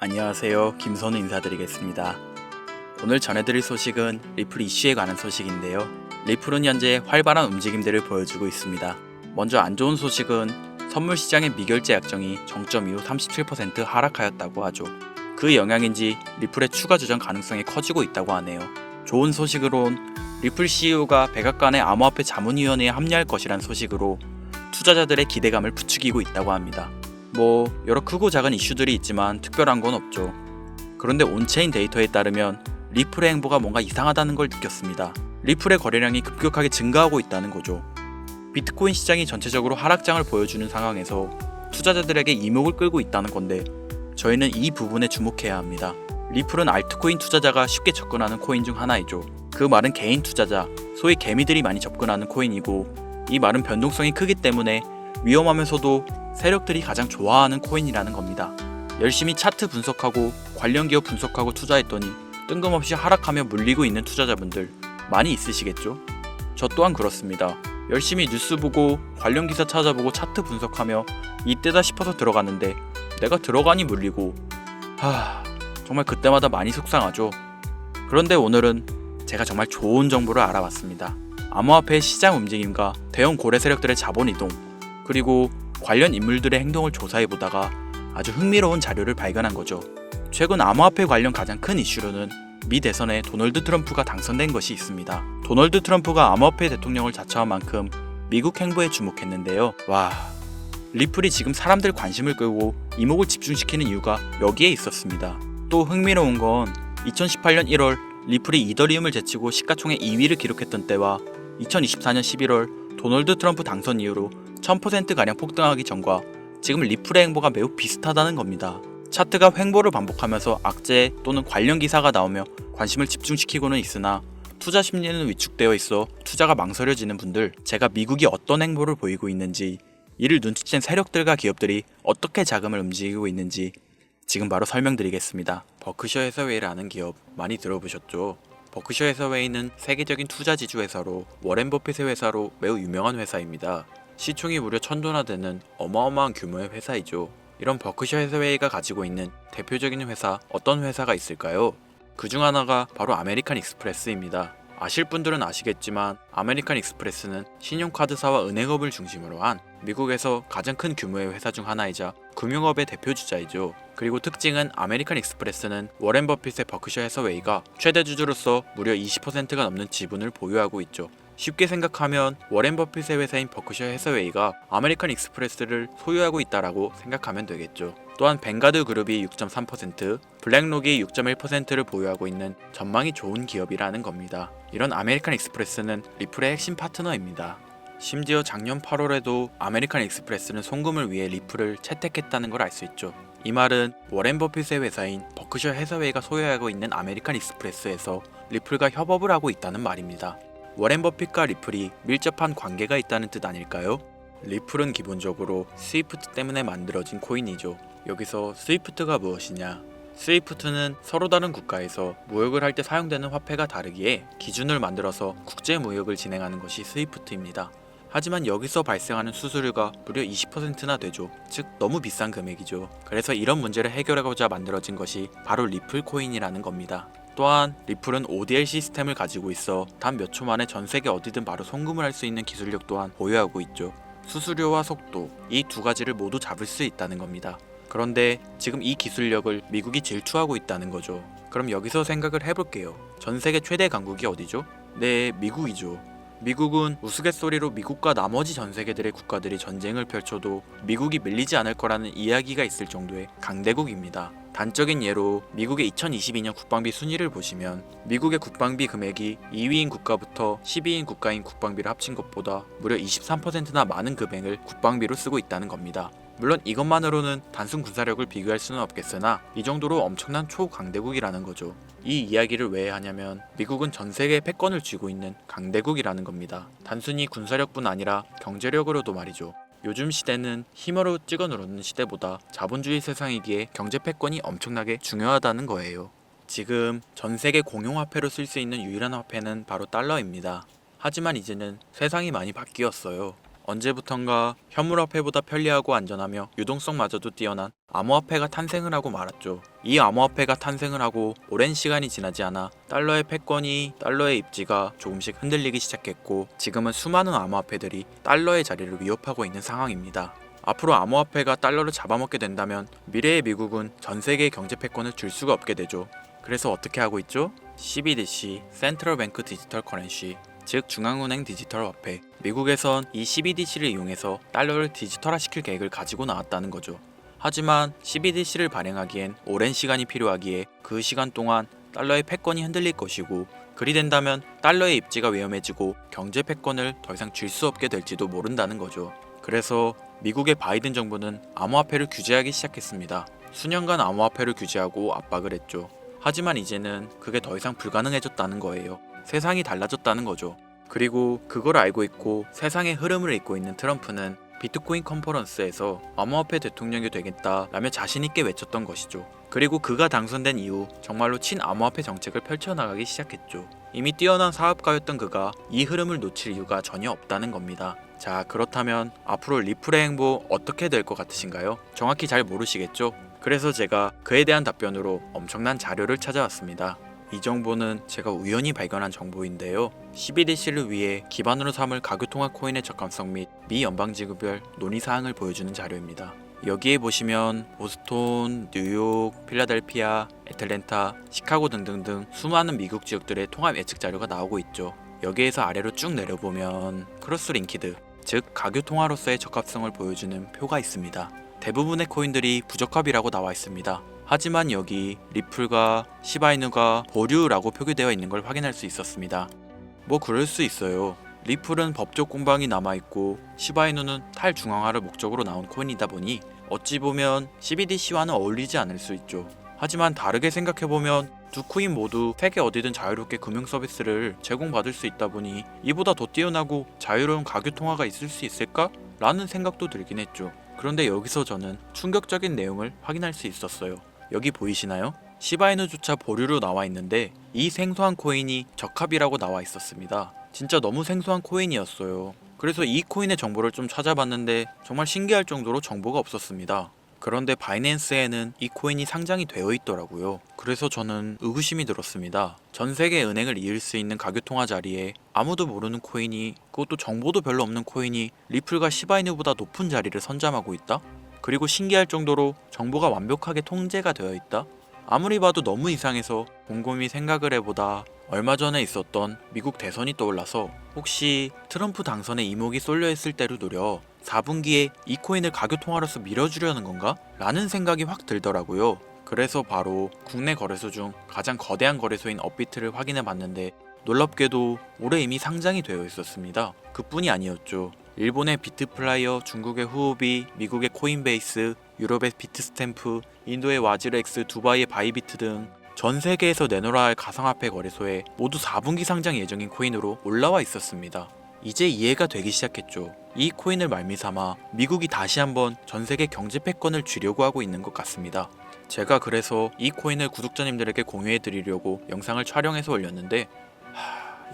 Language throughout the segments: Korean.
안녕하세요. 김선우 인사드리겠습니다. 오늘 전해드릴 소식은 리플 이슈에 관한 소식인데요. 리플은 현재 활발한 움직임들을 보여주고 있습니다. 먼저 안 좋은 소식은 선물 시장의 미결제 약정이 정점 이후 37% 하락하였다고 하죠. 그 영향인지 리플의 추가 조정 가능성이 커지고 있다고 하네요. 좋은 소식으론 리플 CEO가 백악관의 암호화폐 자문위원회에 합류할 것이란 소식으로 투자자들의 기대감을 부추기고 있다고 합니다. 여러 크고 작은 이슈들이 있지만 특별한 건 없죠. 그런데 온체인 데이터에 따르면 리플의 행보가 뭔가 이상하다는 걸 느꼈습니다. 리플의 거래량이 급격하게 증가하고 있다는 거죠. 비트코인 시장이 전체적으로 하락장을 보여주는 상황에서 투자자들에게 이목을 끌고 있다는 건데 저희는 이 부분에 주목해야 합니다. 리플은 알트코인 투자자가 쉽게 접근하는 코인 중 하나이죠. 그 말은 개인 투자자, 소위 개미들이 많이 접근하는 코인이고 이 말은 변동성이 크기 때문에 위험하면서도 세력들이 가장 좋아하는 코인이라는 겁니다. 열심히 차트 분석하고 관련 기업 분석하고 투자했더니 뜬금없이 하락하며 물리고 있는 투자자분들 많이 있으시겠죠? 저 또한 그렇습니다. 열심히 뉴스 보고 관련 기사 찾아보고 차트 분석하며 이때다 싶어서 들어갔는데 내가 들어가니 물리고 정말 그때마다 많이 속상하죠. 그런데 오늘은 제가 정말 좋은 정보를 알아봤습니다. 암호화폐의 시장 움직임과 대형 고래 세력들의 자본 이동 그리고 관련 인물들의 행동을 조사해보다가 아주 흥미로운 자료를 발견한 거죠. 최근 암호화폐 관련 가장 큰 이슈로는 미 대선에 도널드 트럼프가 당선된 것이 있습니다. 도널드 트럼프가 암호화폐 대통령을 자처한 만큼 미국 행보에 주목했는데요. 리플이 지금 사람들 관심을 끌고 이목을 집중시키는 이유가 여기에 있었습니다. 또 흥미로운 건 2018년 1월 리플이 이더리움을 제치고 시가총액 2위를 기록했던 때와 2024년 11월 도널드 트럼프 당선 이후로 1000%가량 폭등하기 전과 지금 리플의 행보가 매우 비슷하다는 겁니다. 차트가 횡보를 반복하면서 악재 또는 관련 기사가 나오며 관심을 집중시키고는 있으나 투자 심리는 위축되어 있어 투자가 망설여지는 분들, 제가 미국이 어떤 행보를 보이고 있는지, 이를 눈치챈 세력들과 기업들이 어떻게 자금을 움직이고 있는지 지금 바로 설명드리겠습니다. 버크셔 해서웨이라는 기업 많이 들어보셨죠? 버크셔 해서웨이는 세계적인 투자 지주 회사로 워렌 버핏의 회사로 매우 유명한 회사입니다. 시총이 무려 1000조나 되는 어마어마한 규모의 회사이죠. 이런 버크셔 해서웨이가 가지고 있는 대표적인 회사, 어떤 회사가 있을까요? 그 중 하나가 바로 아메리칸 익스프레스입니다. 아실 분들은 아시겠지만 아메리칸 익스프레스는 신용카드사와 은행업을 중심으로 한 미국에서 가장 큰 규모의 회사 중 하나이자 금융업의 대표주자이죠. 그리고 특징은 아메리칸 익스프레스는 워렌 버핏의 버크셔 해서웨이가 최대 주주로서 무려 20%가 넘는 지분을 보유하고 있죠. 쉽게 생각하면 워렌 버핏의 회사인 버크셔 해서웨이가 아메리칸 익스프레스를 소유하고 있다라고 생각하면 되겠죠. 또한 뱅가드 그룹이 6.3%, 블랙록이 6.1%를 보유하고 있는 전망이 좋은 기업이라는 겁니다. 이런 아메리칸 익스프레스는 리플의 핵심 파트너입니다. 심지어 작년 8월에도 아메리칸 익스프레스는 송금을 위해 리플을 채택했다는 걸 알 수 있죠. 이 말은 워렌 버핏의 회사인 버크셔 해서웨이가 소유하고 있는 아메리칸 익스프레스에서 리플과 협업을 하고 있다는 말입니다. 워렌 버핏과 리플이 밀접한 관계가 있다는 뜻 아닐까요? 리플은 기본적으로 스위프트 때문에 만들어진 코인이죠. 여기서 스위프트가 무엇이냐? 스위프트는 서로 다른 국가에서 무역을 할 때 사용되는 화폐가 다르기에 기준을 만들어서 국제 무역을 진행하는 것이 스위프트입니다. 하지만 여기서 발생하는 수수료가 무려 20%나 되죠. 즉 너무 비싼 금액이죠. 그래서 이런 문제를 해결하고자 만들어진 것이 바로 리플 코인이라는 겁니다. 또한 리플은 ODL 시스템을 가지고 있어 단 몇 초 만에 전 세계 어디든 바로 송금을 할 수 있는 기술력 또한 보유하고 있죠. 수수료와 속도, 이 두 가지를 모두 잡을 수 있다는 겁니다. 그런데 지금 이 기술력을 미국이 질투하고 있다는 거죠. 그럼 여기서 생각을 해볼게요. 전 세계 최대 강국이 어디죠? 네, 미국이죠. 미국은 우스갯소리로 미국과 나머지 전 세계들의 국가들이 전쟁을 펼쳐도 미국이 밀리지 않을 거라는 이야기가 있을 정도의 강대국입니다. 단적인 예로 미국의 2022년 국방비 순위를 보시면 미국의 국방비 금액이 2위인 국가부터 10위인 국가인 국방비를 합친 것보다 무려 23%나 많은 금액을 국방비로 쓰고 있다는 겁니다. 물론 이것만으로는 단순 군사력을 비교할 수는 없겠으나 이 정도로 엄청난 초강대국이라는 거죠. 이 이야기를 왜 하냐면 미국은 전 세계의 패권을 쥐고 있는 강대국이라는 겁니다. 단순히 군사력뿐 아니라 경제력으로도 말이죠. 요즘 시대는 힘으로 찍어 누르는 시대보다 자본주의 세상이기에 경제 패권이 엄청나게 중요하다는 거예요. 지금 전 세계 공용화폐로 쓸 수 있는 유일한 화폐는 바로 달러입니다. 하지만 이제는 세상이 많이 바뀌었어요. 언제부턴가 현물화폐보다 편리하고 안전하며 유동성마저도 뛰어난 암호화폐가 탄생을 하고 말았죠. 이 암호화폐가 탄생을 하고 오랜 시간이 지나지 않아 달러의 패권이 달러의 입지가 조금씩 흔들리기 시작했고 지금은 수많은 암호화폐들이 달러의 자리를 위협하고 있는 상황입니다. 앞으로 암호화폐가 달러를 잡아먹게 된다면 미래의 미국은 전 세계의 경제 패권을 줄 수가 없게 되죠. 그래서 어떻게 하고 있죠? CBDC, 센트럴 뱅크 디지털 커런시, 즉 중앙은행 디지털 화폐. 미국에선 이 CBDC를 이용해서 달러를 디지털화시킬 계획을 가지고 나왔다는 거죠. 하지만 CBDC를 발행하기엔 오랜 시간이 필요하기에 그 시간 동안 달러의 패권이 흔들릴 것이고 그리 된다면 달러의 입지가 위험해지고 경제 패권을 더 이상 줄 수 없게 될지도 모른다는 거죠. 그래서 미국의 바이든 정부는 암호화폐를 규제하기 시작했습니다. 수년간 암호화폐를 규제하고 압박을 했죠. 하지만 이제는 그게 더 이상 불가능해졌다는 거예요. 세상이 달라졌다는 거죠. 그리고 그걸 알고 있고 세상의 흐름을 읽고 있는 트럼프는 비트코인 컨퍼런스에서 암호화폐 대통령이 되겠다라며 자신있게 외쳤던 것이죠. 그리고 그가 당선된 이후 정말로 친암호화폐 정책을 펼쳐나가기 시작했죠. 이미 뛰어난 사업가였던 그가 이 흐름을 놓칠 이유가 전혀 없다는 겁니다. 자, 그렇다면 앞으로 리플의 행보 어떻게 될 것 같으신가요? 정확히 잘 모르시겠죠? 그래서 제가 그에 대한 답변으로 엄청난 자료를 찾아왔습니다. 이 정보는 제가 우연히 발견한 정보인데요. CBDC를 위해 기반으로 삼을 가교통화 코인의 적합성 및 미 연방지구별 논의사항을 보여주는 자료입니다. 여기에 보시면 보스톤, 뉴욕, 필라델피아, 애틀랜타, 시카고 등등등 수많은 미국 지역들의 통합 예측 자료가 나오고 있죠. 여기에서 아래로 쭉 내려보면 크로스링키드, 즉 가교통화로서의 적합성을 보여주는 표가 있습니다. 대부분의 코인들이 부적합이라고 나와 있습니다. 하지만 여기 리플과 시바이누가 보류라고 표기되어 있는 걸 확인할 수 있었습니다. 뭐 그럴 수 있어요. 리플은 법적 공방이 남아있고 시바이누는 탈중앙화를 목적으로 나온 코인이다 보니 어찌 보면 CBDC와는 어울리지 않을 수 있죠. 하지만 다르게 생각해보면 두 코인 모두 세계 어디든 자유롭게 금융 서비스를 제공받을 수 있다 보니 이보다 더 뛰어나고 자유로운 가교통화가 있을 수 있을까? 라는 생각도 들긴 했죠. 그런데 여기서 저는 충격적인 내용을 확인할 수 있었어요. 여기 보이시나요? 시바이누조차 보류로 나와 있는데 이 생소한 코인이 적합이라고 나와 있었습니다. 진짜 너무 생소한 코인이었어요. 그래서 이 코인의 정보를 좀 찾아봤는데 정말 신기할 정도로 정보가 없었습니다. 그런데 바이낸스에는 이 코인이 상장이 되어 있더라고요. 그래서 저는 의구심이 들었습니다. 전 세계 은행을 이을 수 있는 가교통화 자리에 아무도 모르는 코인이, 그것도 정보도 별로 없는 코인이 리플과 시바이누보다 높은 자리를 선점하고 있다? 그리고 신기할 정도로 정보가 완벽하게 통제가 되어 있다? 아무리 봐도 너무 이상해서 곰곰이 생각을 해보다 얼마 전에 있었던 미국 대선이 떠올라서 혹시 트럼프 당선에 이목이 쏠려있을 때를 노려 4분기에 이 코인을 가교통화로서 밀어주려는 건가? 라는 생각이 확 들더라고요. 그래서 바로 국내 거래소 중 가장 거대한 거래소인 업비트를 확인해 봤는데 놀랍게도 올해 이미 상장이 되어 있었습니다. 그뿐이 아니었죠. 일본의 비트플라이어, 중국의 후오비, 미국의 코인베이스, 유럽의 비트스탬프, 인도의 와즈렉스, 두바이의 바이비트 등 전 세계에서 내놓아야 할 가상화폐 거래소에 모두 4분기 상장 예정인 코인으로 올라와 있었습니다. 이제 이해가 되기 시작했죠. 이 코인을 말미삼아 미국이 다시 한번 전 세계 경제 패권을 쥐려고 하고 있는 것 같습니다. 제가 그래서 이 코인을 구독자님들에게 공유해 드리려고 영상을 촬영해서 올렸는데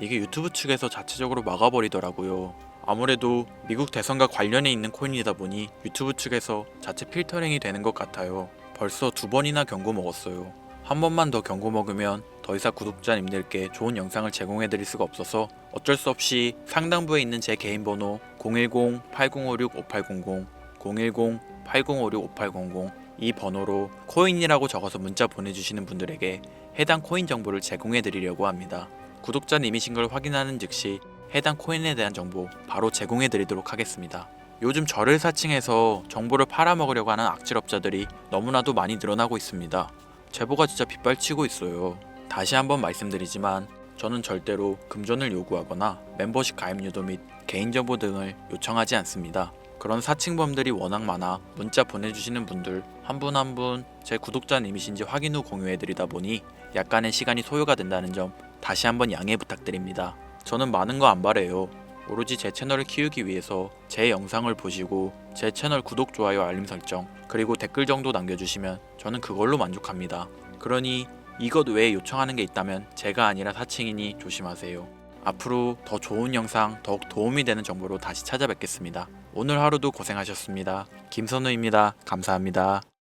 이게 유튜브 측에서 자체적으로 막아버리더라고요. 아무래도 미국 대선과 관련해 있는 코인이다 보니 유튜브 측에서 자체 필터링이 되는 것 같아요. 벌써 2번이나 경고 먹었어요. 한 번만 더 경고 먹으면 더 이상 구독자님들께 좋은 영상을 제공해 드릴 수가 없어서 어쩔 수 없이 상단부에 있는 제 개인 번호 010-8056-5800, 010-8056-5800 이 번호로 코인이라고 적어서 문자 보내주시는 분들에게 해당 코인 정보를 제공해 드리려고 합니다. 구독자님이신 걸 확인하는 즉시 해당 코인에 대한 정보 바로 제공해 드리도록 하겠습니다. 요즘 저를 사칭해서 정보를 팔아먹으려고 하는 악질업자들이 너무나도 많이 늘어나고 있습니다. 제보가 진짜 빗발치고 있어요. 다시 한번 말씀드리지만 저는 절대로 금전을 요구하거나 멤버십 가입 유도 및 개인정보 등을 요청하지 않습니다. 그런 사칭범들이 워낙 많아 문자 보내주시는 분들 한 분 한 분 제 구독자님이신지 확인 후 공유해드리다 보니 약간의 시간이 소요가 된다는 점 다시 한번 양해 부탁드립니다. 저는 많은 거 안 바래요. 오로지 제 채널을 키우기 위해서 제 영상을 보시고 제 채널 구독, 좋아요, 알림 설정 그리고 댓글 정도 남겨주시면 저는 그걸로 만족합니다. 그러니 이것 외에 요청하는 게 있다면 제가 아니라 사칭이니 조심하세요. 앞으로 더 좋은 영상, 더욱 도움이 되는 정보로 다시 찾아뵙겠습니다. 오늘 하루도 고생하셨습니다. 김선우입니다. 감사합니다.